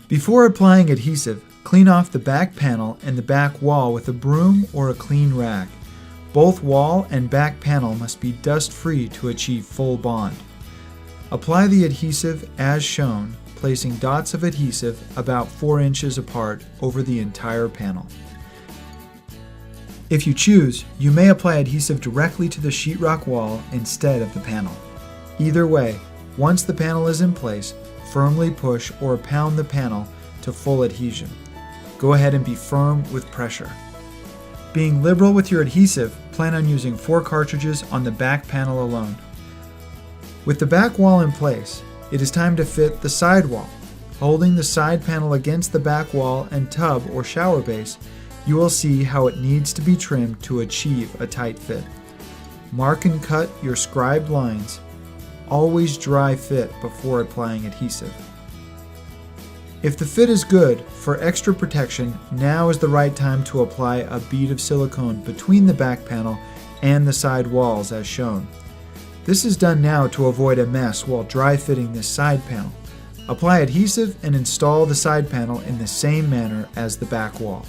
Before applying adhesive, clean off the back panel and the back wall with a broom or a clean rag. Both wall and back panel must be dust-free to achieve full bond. Apply the adhesive as shown, placing dots of adhesive about 4 inches apart over the entire panel. If you choose, you may apply adhesive directly to the sheetrock wall instead of the panel. Either way, once the panel is in place, firmly push or pound the panel to full adhesion. Go ahead and be firm with pressure. Being liberal with your adhesive, plan on using 4 cartridges on the back panel alone. With the back wall in place, it is time to fit the side wall. Holding the side panel against the back wall and tub or shower base, you will see how it needs to be trimmed to achieve a tight fit. Mark and cut your scribed lines. Always dry fit before applying adhesive. If the fit is good, for extra protection, now is the right time to apply a bead of silicone between the back panel and the side walls as shown. This is done now to avoid a mess while dry fitting this side panel. Apply adhesive and install the side panel in the same manner as the back wall.